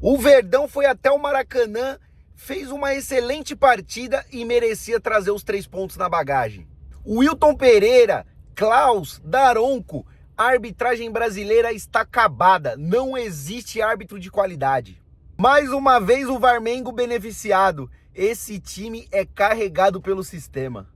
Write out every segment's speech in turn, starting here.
O Verdão foi até o Maracanã, fez uma excelente partida e merecia trazer os 3 pontos na bagagem. Wilton Pereira, Klaus, Daronco, a arbitragem brasileira está acabada, não existe árbitro de qualidade. Mais uma vez o Varmengo beneficiado, esse time é carregado pelo sistema.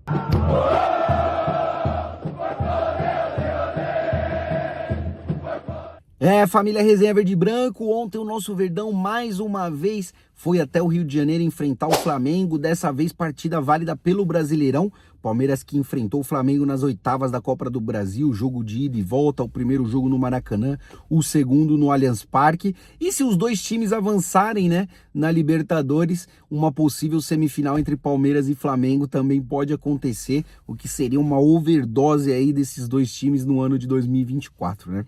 Família Resenha Verde e Branco, ontem o nosso Verdão mais uma vez foi até o Rio de Janeiro enfrentar o Flamengo, dessa vez partida válida pelo Brasileirão. Palmeiras que enfrentou o Flamengo nas oitavas da Copa do Brasil, jogo de ida e volta, o primeiro jogo no Maracanã, o segundo no Allianz Parque. E se os dois times avançarem, na Libertadores, uma possível semifinal entre Palmeiras e Flamengo também pode acontecer, o que seria uma overdose aí desses dois times no ano de 2024,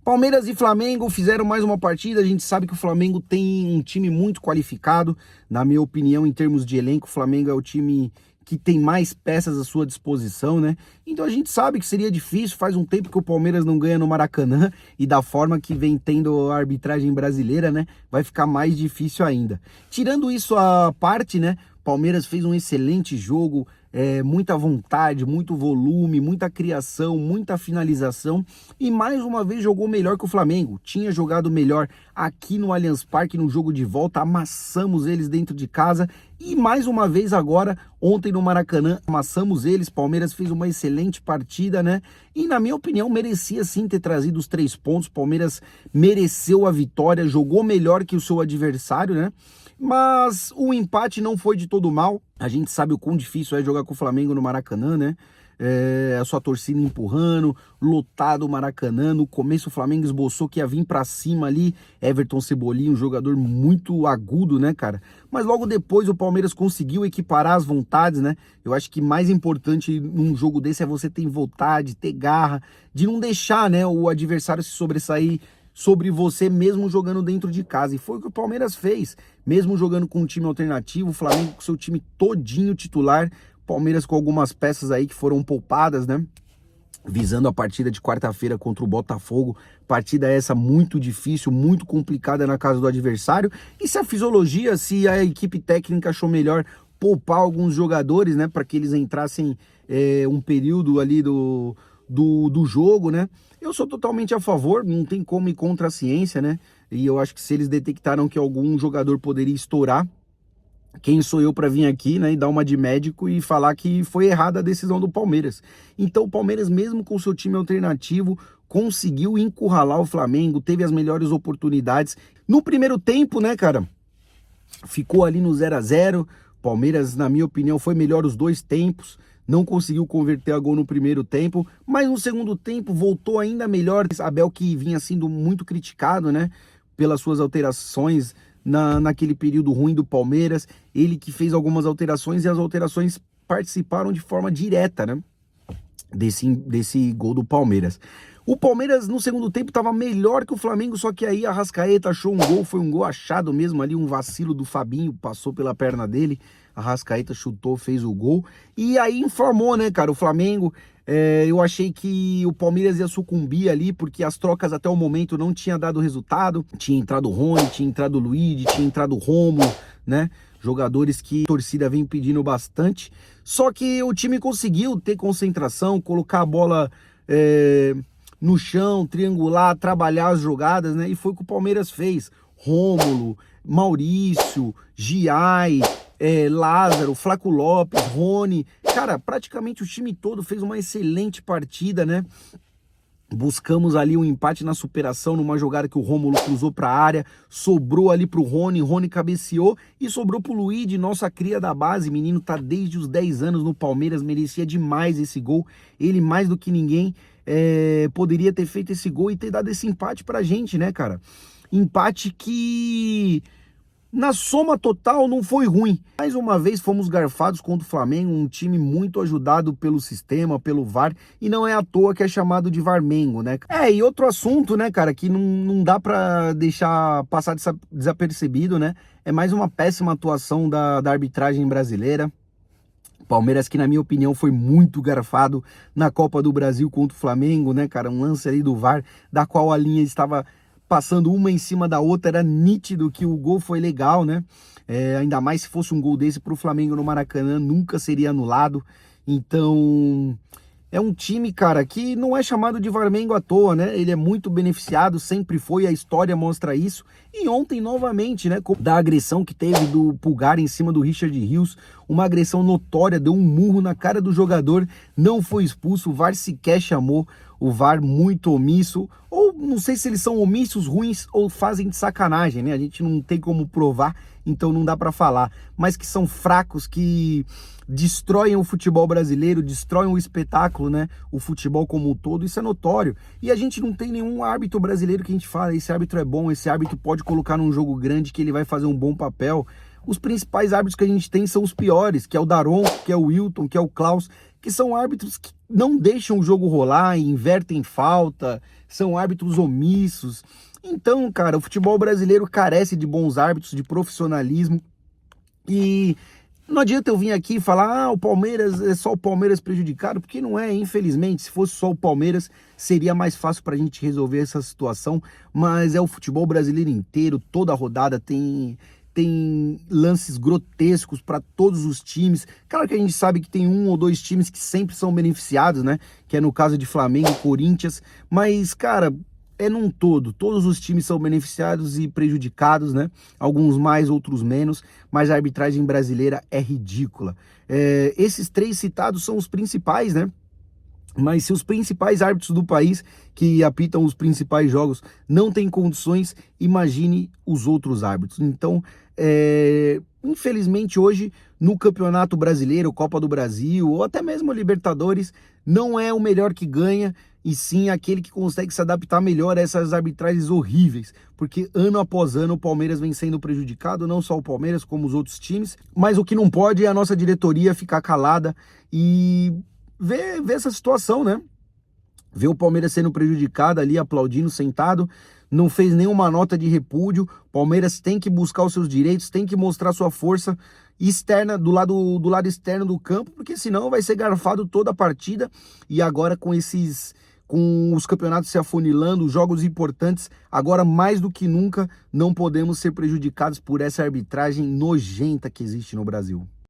Palmeiras e Flamengo fizeram mais uma partida, a gente sabe que o Flamengo tem um time muito qualificado, na minha opinião, em termos de elenco, o Flamengo é o time que tem mais peças à sua disposição, Então a gente sabe que seria difícil, faz um tempo que o Palmeiras não ganha no Maracanã e da forma que vem tendo a arbitragem brasileira, vai ficar mais difícil ainda. Tirando isso à parte, Palmeiras fez um excelente jogo, muita vontade, muito volume, muita criação, muita finalização e mais uma vez jogou melhor que o Flamengo. Tinha jogado melhor aqui no Allianz Parque no jogo de volta, amassamos eles dentro de casa e mais uma vez agora, ontem no Maracanã, amassamos eles. Palmeiras fez uma excelente partida, E na minha opinião merecia sim ter trazido os 3 pontos. Palmeiras mereceu a vitória, jogou melhor que o seu adversário, Mas o empate não foi de todo mal. A gente sabe o quão difícil é jogar com o Flamengo no Maracanã, A sua torcida empurrando, lotado o Maracanã. No começo o Flamengo esboçou que ia vir pra cima ali. Everton Cebolinha, um jogador muito agudo, cara? Mas logo depois o Palmeiras conseguiu equiparar as vontades, Eu acho que mais importante num jogo desse é você ter vontade, ter garra, de não deixar, o adversário se sobressair sobre você mesmo jogando dentro de casa. E foi o que o Palmeiras fez, mesmo jogando com um time alternativo, o Flamengo com seu time todinho titular, Palmeiras com algumas peças aí que foram poupadas, Visando a partida de quarta-feira contra o Botafogo, partida essa muito difícil, muito complicada na casa do adversário. E se a fisiologia, se a equipe técnica achou melhor poupar alguns jogadores, para que eles entrassem um período ali do jogo, Eu sou totalmente a favor, não tem como ir contra a ciência, E eu acho que se eles detectaram que algum jogador poderia estourar, quem sou eu para vir aqui, e dar uma de médico e falar que foi errada a decisão do Palmeiras. Então o Palmeiras, mesmo com seu time alternativo, conseguiu encurralar o Flamengo, teve as melhores oportunidades. No primeiro tempo, cara, ficou ali no 0-0. Palmeiras, na minha opinião, foi melhor os dois tempos. Não conseguiu converter a gol no primeiro tempo, mas no segundo tempo voltou ainda melhor. Abel, que vinha sendo muito criticado, pelas suas alterações naquele período ruim do Palmeiras, ele que fez algumas alterações e as alterações participaram de forma direta, desse gol do Palmeiras. O Palmeiras no segundo tempo estava melhor que o Flamengo, só que aí a Arrascaeta achou um gol, foi um gol achado mesmo ali, um vacilo do Fabinho, passou pela perna dele, a Arrascaeta chutou, fez o gol, e aí inflamou, cara, o Flamengo. Eu achei que o Palmeiras ia sucumbir ali, porque as trocas até o momento não tinha dado resultado, tinha entrado o Rony, tinha entrado o Luiz, tinha entrado o Rômulo, jogadores que a torcida vem pedindo bastante, só que o time conseguiu ter concentração, colocar a bola no chão, triangular, trabalhar as jogadas, e foi o que o Palmeiras fez. Rômulo, Maurício, Giai, Lázaro, Flaco Lopes, Rony, cara, praticamente o time todo fez uma excelente partida, Buscamos ali um empate na superação numa jogada que o Rômulo cruzou para a área, sobrou ali pro Rony, Rony cabeceou e sobrou pro Luiz, nossa cria da base, menino tá desde os 10 anos no Palmeiras, merecia demais esse gol, ele mais do que ninguém poderia ter feito esse gol e ter dado esse empate pra gente, cara, empate que na soma total não foi ruim. Mais uma vez fomos garfados contra o Flamengo, um time muito ajudado pelo sistema, pelo VAR, e não é à toa que é chamado de Varmengo, E outro assunto, cara, que não dá pra deixar passar desapercebido, É mais uma péssima atuação da arbitragem brasileira. Palmeiras que, na minha opinião, foi muito garfado na Copa do Brasil contra o Flamengo, cara, um lance ali do VAR, da qual a linha estava passando uma em cima da outra, era nítido que o gol foi legal, né? Ainda mais se fosse um gol desse para o Flamengo no Maracanã, nunca seria anulado. Então, é um time, cara, que não é chamado de Flamengo à toa, né? Ele é muito beneficiado, sempre foi, a história mostra isso. E ontem, novamente, né, da agressão que teve do Pulgar em cima do Richard Rios, uma agressão notória, deu um murro na cara do jogador, não foi expulso, o VAR sequer chamou, o VAR muito omisso, ou não sei se eles são omissos, ruins ou fazem de sacanagem, né? A gente não tem como provar, então não dá pra falar, mas que são fracos, que destroem o futebol brasileiro, destroem o espetáculo, né? O futebol como um todo, isso é notório. E a gente não tem nenhum árbitro brasileiro que a gente fala, esse árbitro é bom, esse árbitro pode colocar num jogo grande que ele vai fazer um bom papel. Os principais árbitros que a gente tem são os piores, que é o Daron, que é o Wilton, que é o Klaus, que são árbitros que não deixam o jogo rolar, invertem falta, são árbitros omissos. Então, cara, o futebol brasileiro carece de bons árbitros, de profissionalismo. E não adianta eu vir aqui e falar, o Palmeiras é só o Palmeiras prejudicado, porque não é, infelizmente. Se fosse só o Palmeiras, seria mais fácil para a gente resolver essa situação, mas é o futebol brasileiro inteiro, toda rodada tem lances grotescos para todos os times. Claro que a gente sabe que tem um ou dois times que sempre são beneficiados, né? Que é no caso de Flamengo e Corinthians, mas, cara, é num todo, todos os times são beneficiados e prejudicados, né? Alguns mais, outros menos, mas a arbitragem brasileira é ridícula. Esses três citados são os principais, né? Mas se os principais árbitros do país, que apitam os principais jogos, não têm condições, imagine os outros árbitros. Então, infelizmente hoje, no Campeonato Brasileiro, Copa do Brasil, ou até mesmo a Libertadores, não é o melhor que ganha, e sim aquele que consegue se adaptar melhor a essas arbitragens horríveis, porque ano após ano o Palmeiras vem sendo prejudicado, não só o Palmeiras, como os outros times, mas o que não pode é a nossa diretoria ficar calada e ver essa situação, né? Ver o Palmeiras sendo prejudicado ali, aplaudindo, sentado, não fez nenhuma nota de repúdio. Palmeiras tem que buscar os seus direitos, tem que mostrar sua força externa, do lado externo do campo, porque senão vai ser garfado toda a partida. E agora com os campeonatos se afunilando, jogos importantes, agora mais do que nunca não podemos ser prejudicados por essa arbitragem nojenta que existe no Brasil.